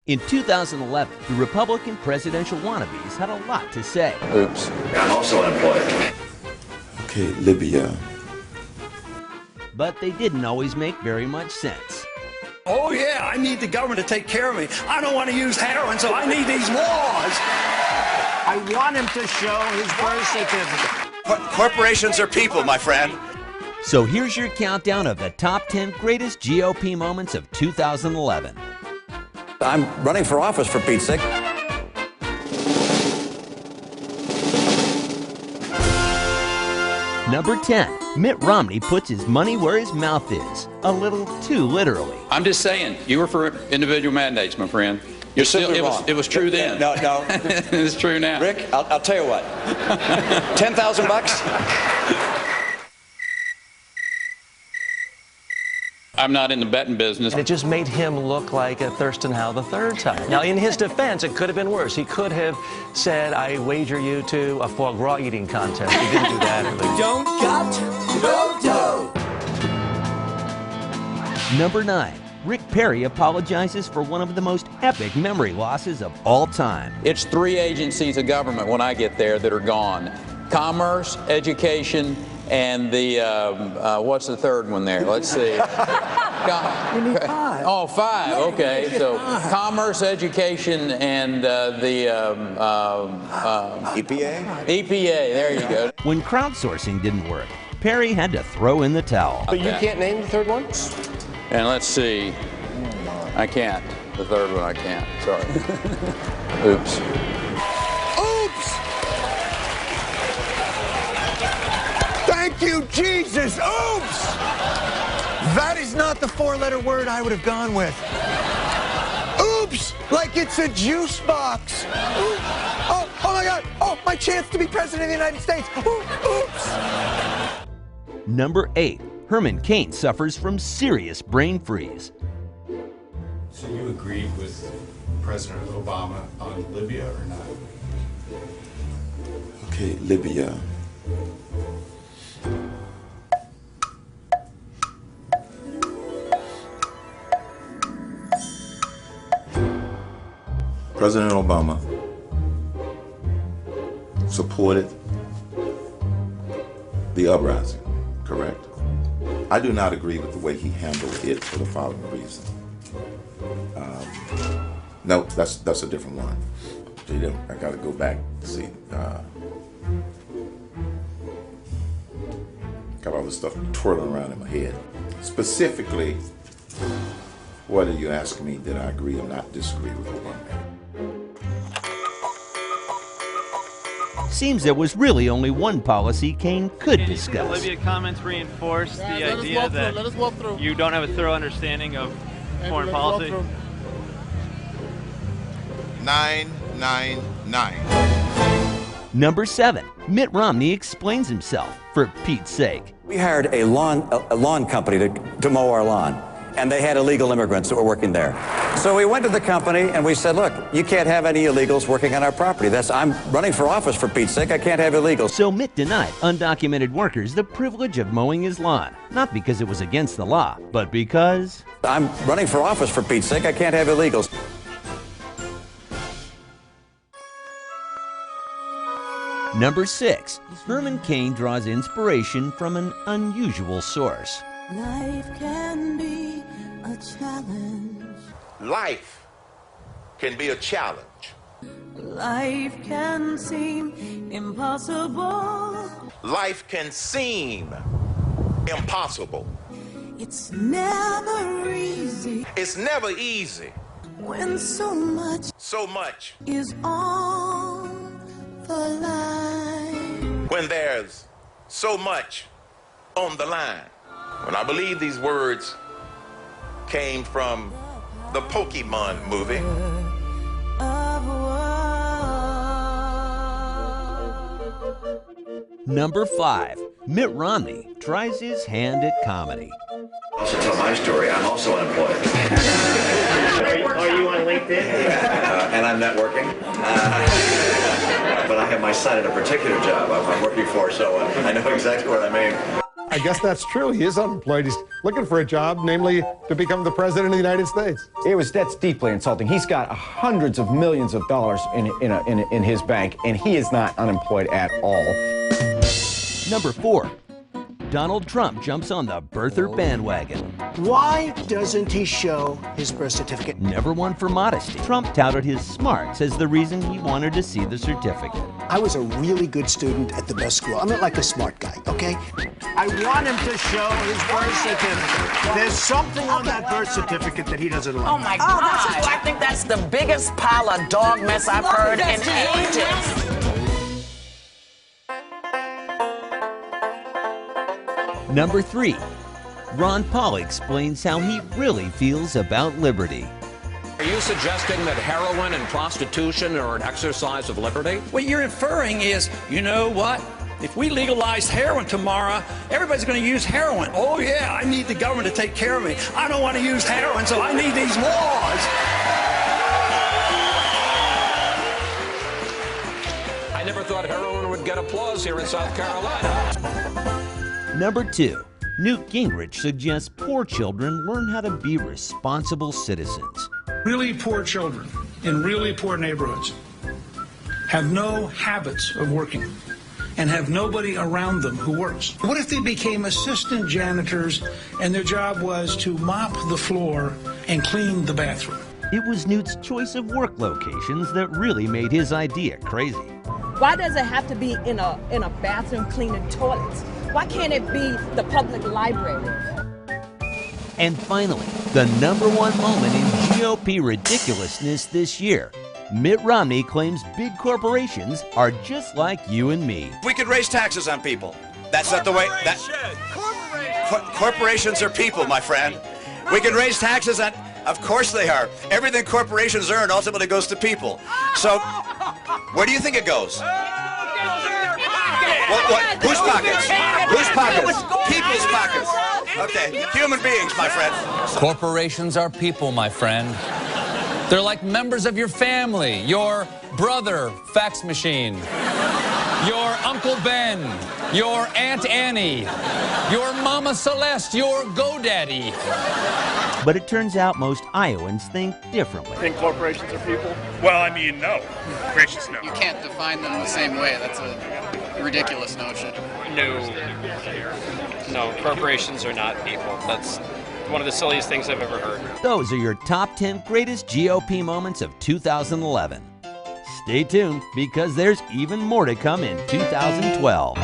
In 2011, the Republican presidential wannabes had a lot to say. Oops. I'm also unemployed. Okay, Libya. But they didn't always make very much sense. Oh yeah, I need the government to take care of me. I don't want to use heroin, so I need these laws. I want him to show his birth certificate. Corporations are people, my friend. So here's your countdown of the top 10 greatest GOP moments of 2011. I'm running for office, for Pete's sake. Number 10. Mitt Romney puts his money where his mouth is, a little too literally. I'm just saying, you were for individual mandates, my friend. You're simply wrong. It was true then. No. It's true now. Rick, I'll tell you what. 10,000 bucks? I'm not in the betting business. And it just made him look like a Thurston Howell the third time. Now, in his defense, it could have been worse. He could have said, I wager you to a foie gras eating contest. He didn't do that. Don't got no dough. Number 9. Rick Perry apologizes for one of the most epic memory losses of all time. It's 3 agencies of government when I get there that are gone. Commerce, education, and the, what's the third one there? Let's see. You need 5. Oh, 5, okay. So commerce, education, and the EPA? EPA, there you go. When crowdsourcing didn't work, Perry had to throw in the towel. But you can't name the third one? And let's see. I can't. The third one I can't. Sorry. Oops. Oops! Thank you, Jesus! Oops! That is not the 4-letter word I would have gone with. Oops! Like it's a juice box. Oh my God! Oh, my chance to be president of the United States. Oops! Number 8. Herman Cain suffers from serious brain freeze. So you agreed with President Obama on Libya or not? Okay, Libya. President Obama supported the uprising, correct? I do not agree with the way he handled it for the following reason. No, that's a different one. I got to go back to see. Got all this stuff twirling around in my head. Specifically, what are you asking me? Did I agree or not disagree with Obama? Seems there was really only one policy Cain could discuss. The Libya comments reinforce the idea that you don't have a thorough understanding of foreign policy. 999. Number 7. Mitt Romney explains himself, for Pete's sake. We hired a lawn company to mow our lawn, and they had illegal immigrants that were working there. So we went to the company and we said, look, you can't have any illegals working on our property. I'm running for office, for Pete's sake. I can't have illegals. So Mitt denied undocumented workers the privilege of mowing his lawn, not because it was against the law, but because... I'm running for office, for Pete's sake. I can't have illegals. Number 6. Herman Cain draws inspiration from an unusual source. Life can be a challenge. Life can be a challenge. Life can seem impossible. Life can seem impossible. It's never easy. It's never easy. When so much is on the line. When there's so much on the line. And I believe these words came from the Pokemon movie. Number 5. Mitt Romney tries his hand at comedy. Also tell my story. I'm also unemployed. Are you on LinkedIn? And I'm networking. But I have my sight on a particular job I'm working for, so I know exactly what I mean. I guess that's true. He is unemployed. He's looking for a job, namely to become the president of the United States. That's deeply insulting. He's got hundreds of millions of dollars in his bank, and he is not unemployed at all. Number 4. Donald Trump jumps on the birther bandwagon. Why doesn't he show his birth certificate? Never one for modesty. Trump touted his smarts as the reason he wanted to see the certificate. I was a really good student at the best school. I'm not like a smart guy, okay? I want him to show his birth certificate. There's something on that birth certificate that he doesn't like. Oh my God! I think that's the biggest pile of dog mess I've heard in ages. Number 3. Ron Paul explains how he really feels about liberty. Are you suggesting that heroin and prostitution are an exercise of liberty? What you're inferring is, you know what? If we legalize heroin tomorrow, everybody's going to use heroin. Oh yeah, I need the government to take care of me. I don't want to use heroin, so I need these laws. I never thought heroin would get applause here in South Carolina. Number 2. Newt Gingrich suggests poor children learn how to be responsible citizens. Really poor children in really poor neighborhoods have no habits of working and have nobody around them who works. What if they became assistant janitors and their job was to mop the floor and clean the bathroom? It was Newt's choice of work locations that really made his idea crazy. Why does it have to be in a bathroom cleaning toilets? Why can't it be the public library? And finally, the number 1 moment in GOP ridiculousness this year. Mitt Romney claims big corporations are just like you and me. We could raise taxes on people. That's not the way. Corporations are people, my friend. We can raise taxes on. Of course they are. Everything corporations earn ultimately goes to people. So, where do you think it goes? What? Whose pockets? Whose pockets? People's pockets. Okay, human beings, my friend. Corporations are people, my friend. They're like members of your family, your brother, fax machine, your Uncle Ben, your Aunt Annie, your Mama Celeste, your GoDaddy. But it turns out most Iowans think differently. Think corporations are people? Well, I mean, no. Gracious, no. You can't define them the same way. That's a ridiculous notion. No, corporations are not people. That's one of the silliest things I've ever heard. Those are your top 10 greatest GOP moments of 2011. Stay tuned because there's even more to come in 2012.